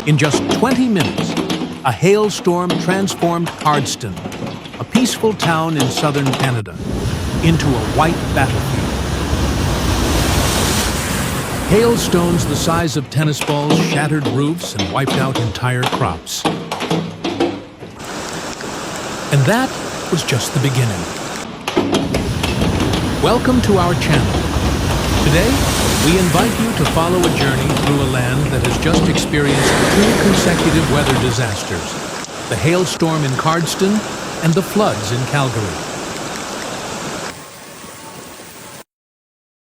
In just 20 minutes, a hailstorm transformed Cardston, a peaceful town in southern Canada, into a white battlefield. Hailstones the size of tennis balls shattered roofs and wiped out entire crops. And that was just the beginning. Welcome to our channel. Today, we invite you to follow a journey through a land that has just experienced 2 consecutive weather disasters: the hailstorm in Cardston and the floods in Calgary.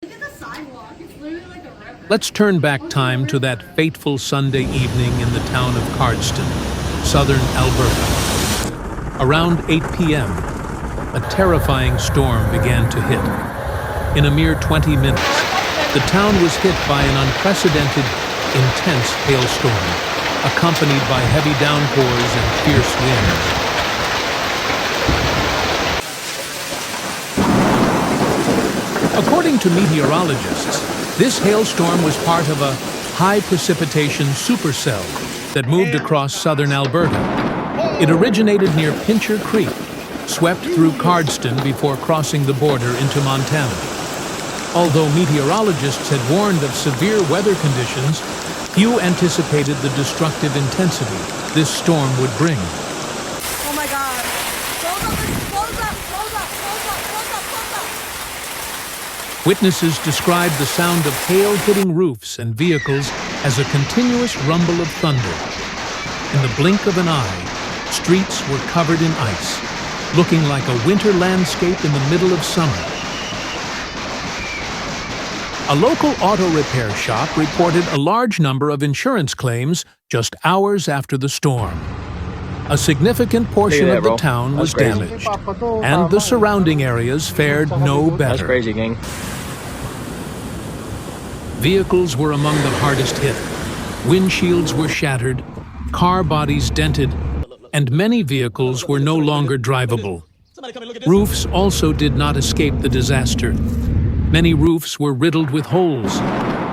Look at the sidewalk. It's literally like a river. Let's turn back time to that fateful Sunday evening in the town of Cardston, southern Alberta. Around 8 p.m., a terrifying storm began to hit. In a mere 20 minutes, the town was hit by an unprecedented, intense hailstorm, accompanied by heavy downpours and fierce winds. According to meteorologists, this hailstorm was part of a high-precipitation supercell that moved across southern Alberta. It originated near Pincher Creek, swept through Cardston before crossing the border into Montana. Although meteorologists had warned of severe weather conditions, few anticipated the destructive intensity this storm would bring. Oh my God. Close up. Witnesses described the sound of hail hitting roofs and vehicles as a continuous rumble of thunder. In the blink of an eye, streets were covered in ice, looking like a winter landscape in the middle of summer. A local auto repair shop reported a large number of insurance claims just hours after the storm. A significant portion of the town was damaged, and the surrounding areas fared no better. That's crazy, gang. Vehicles were among the hardest hit. Windshields were shattered, car bodies dented, and many vehicles were no longer drivable. Roofs also did not escape the disaster. Many roofs were riddled with holes,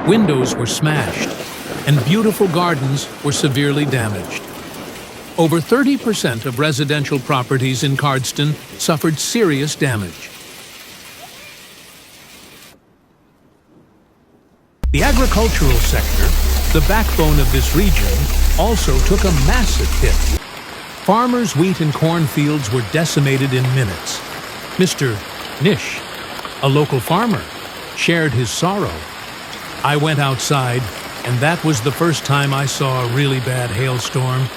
windows were smashed, and beautiful gardens were severely damaged. Over 30% of residential properties in Cardston suffered serious damage. The agricultural sector, the backbone of this region, also took a massive hit. Farmers' wheat and corn fields were decimated in minutes. Mr. Nish, a local farmer, shared his sorrow. I went outside, and that was the first time I saw a really bad hailstorm.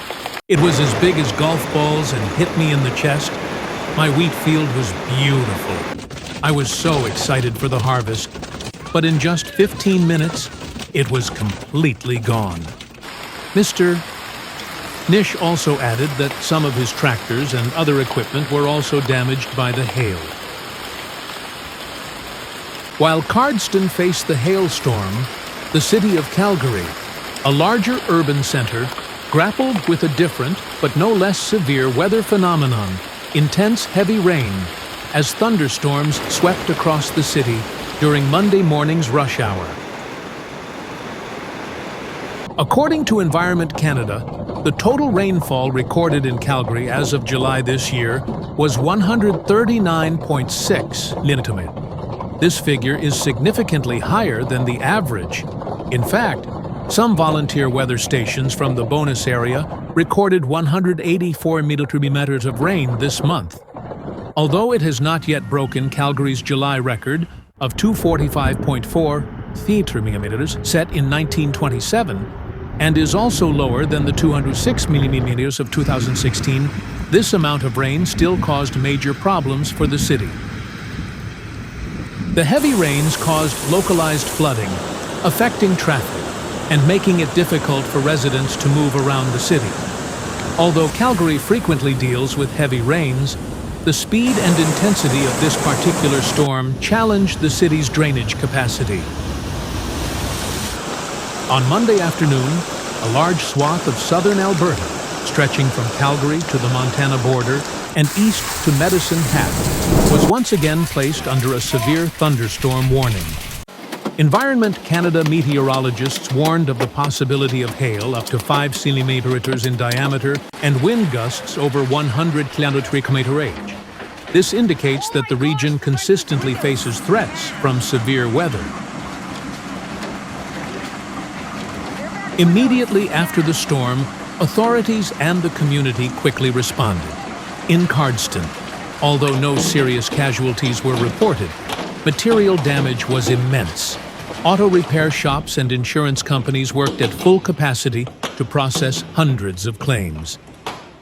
It was as big as golf balls and hit me in the chest. My wheat field was beautiful. I was so excited for the harvest, but in just 15 minutes, it was completely gone. Mr. Nish also added that some of his tractors and other equipment were also damaged by the hail. While Cardston faced the hailstorm, the city of Calgary, a larger urban center, grappled with a different but no less severe weather phenomenon: intense heavy rain, as thunderstorms swept across the city during Monday morning's rush hour. According to Environment Canada, the total rainfall recorded in Calgary as of July this year was 139.6 mm. This figure is significantly higher than the average. In fact, some volunteer weather stations from the bonus area recorded 184 millimeters of rain this month. Although it has not yet broken Calgary's July record of 245.4 millimeters set in 1927, and is also lower than the 206 millimeters of 2016, this amount of rain still caused major problems for the city. The heavy rains caused localized flooding, affecting traffic, and making it difficult for residents to move around the city. Although Calgary frequently deals with heavy rains, the speed and intensity of this particular storm challenged the city's drainage capacity. On Monday afternoon, a large swath of southern Alberta, stretching from Calgary to the Montana border and east to Medicine Hat, was once again placed under a severe thunderstorm warning. Environment Canada meteorologists warned of the possibility of hail up to 5 centimeters in diameter and wind gusts over 100 km/h. This indicates that the region consistently faces threats from severe weather. Immediately after the storm, authorities and the community quickly responded. In Cardston, although no serious casualties were reported, material damage was immense. Auto repair shops and insurance companies worked at full capacity to process hundreds of claims.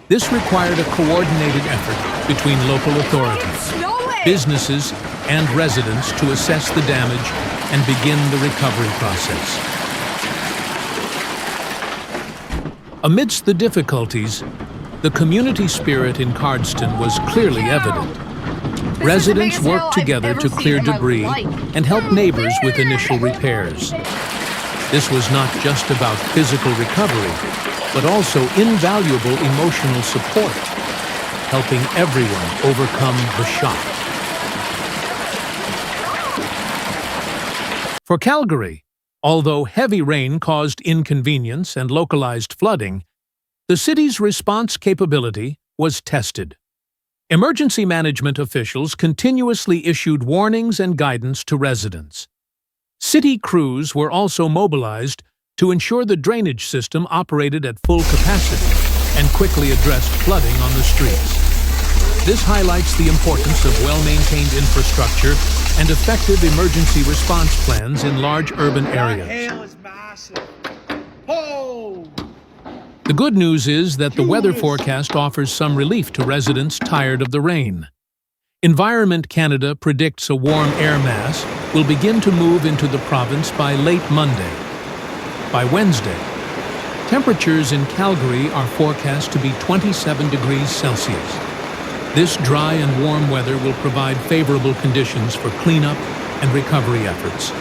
This required a coordinated effort between local authorities, businesses, and residents to assess the damage and begin the recovery process. Amidst the difficulties, the community spirit in Cardston was clearly evident. Residents worked together to clear debris and help neighbors with initial repairs. This was not just about physical recovery, but also invaluable emotional support, helping everyone overcome the shock. For Calgary, although heavy rain caused inconvenience and localized flooding, the city's response capability was tested. Emergency management officials continuously issued warnings and guidance to residents. City crews were also mobilized to ensure the drainage system operated at full capacity and quickly addressed flooding on the streets. This highlights the importance of well-maintained infrastructure and effective emergency response plans in large urban areas. That hail is massive. Oh! The good news is that the weather forecast offers some relief to residents tired of the rain. Environment Canada predicts a warm air mass will begin to move into the province by late Monday. By Wednesday, temperatures in Calgary are forecast to be 27 degrees Celsius. This dry and warm weather will provide favorable conditions for cleanup and recovery efforts.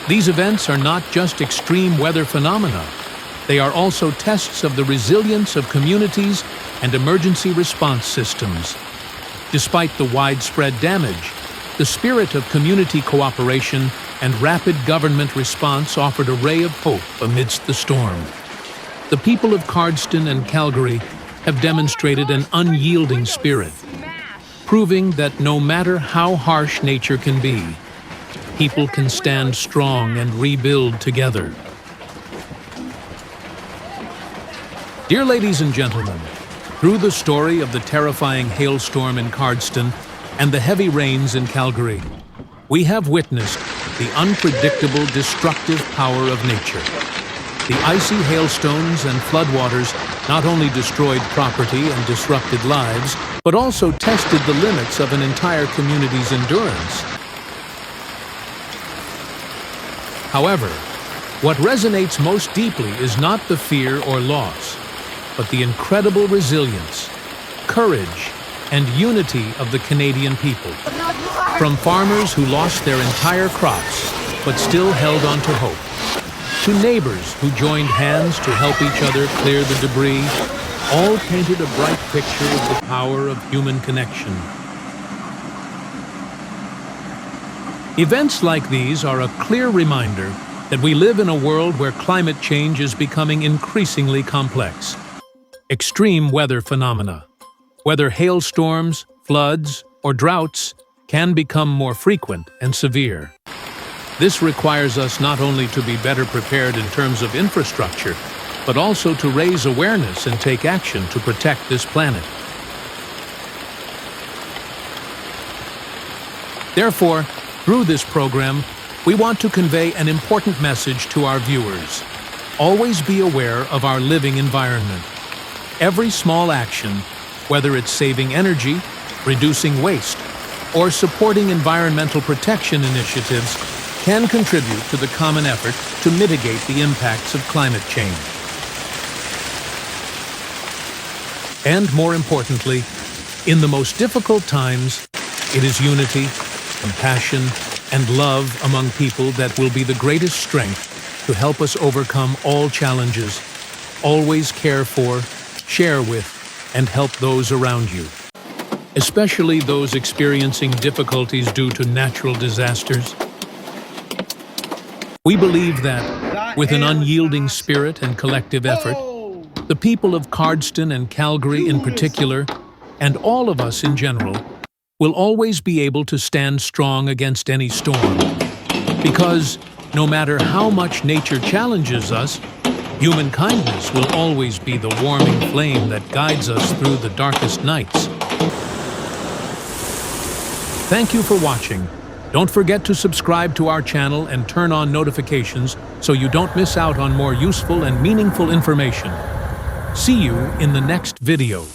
These events are not just extreme weather phenomena. They are also tests of the resilience of communities and emergency response systems. Despite the widespread damage, the spirit of community cooperation and rapid government response offered a ray of hope amidst the storm. The people of Cardston and Calgary have demonstrated an unyielding spirit, proving that no matter how harsh nature can be, people can stand strong and rebuild together. Dear ladies and gentlemen, through the story of the terrifying hailstorm in Cardston and the heavy rains in Calgary, we have witnessed the unpredictable, destructive power of nature. The icy hailstones and floodwaters not only destroyed property and disrupted lives, but also tested the limits of an entire community's endurance. However, what resonates most deeply is not the fear or loss, but the incredible resilience, courage, and unity of the Canadian people. From farmers who lost their entire crops but still held on to hope, to neighbors who joined hands to help each other clear the debris, all painted a bright picture of the power of human connection. Events like these are a clear reminder that we live in a world where climate change is becoming increasingly complex. Extreme weather phenomena, whether hailstorms, floods, or droughts, can become more frequent and severe. This requires us not only to be better prepared in terms of infrastructure, but also to raise awareness and take action to protect this planet. Therefore, through this program, we want to convey an important message to our viewers. Always be aware of our living environment. Every small action, whether it's saving energy, reducing waste, or supporting environmental protection initiatives, can contribute to the common effort to mitigate the impacts of climate change. And more importantly, in the most difficult times, it is unity, compassion, and love among people that will be the greatest strength to help us overcome all challenges. Always care for, share with, and help those around you. especially those experiencing difficulties due to natural disasters. We believe that, with an unyielding spirit and collective effort, the people of Cardston and Calgary in particular, and all of us in general, will always be able to stand strong against any storm. Because no matter how much nature challenges us, human kindness will always be the warming flame that guides us through the darkest nights. Thank you for watching. Don't forget to subscribe to our channel and turn on notifications so you don't miss out on more useful and meaningful information. See you in the next video.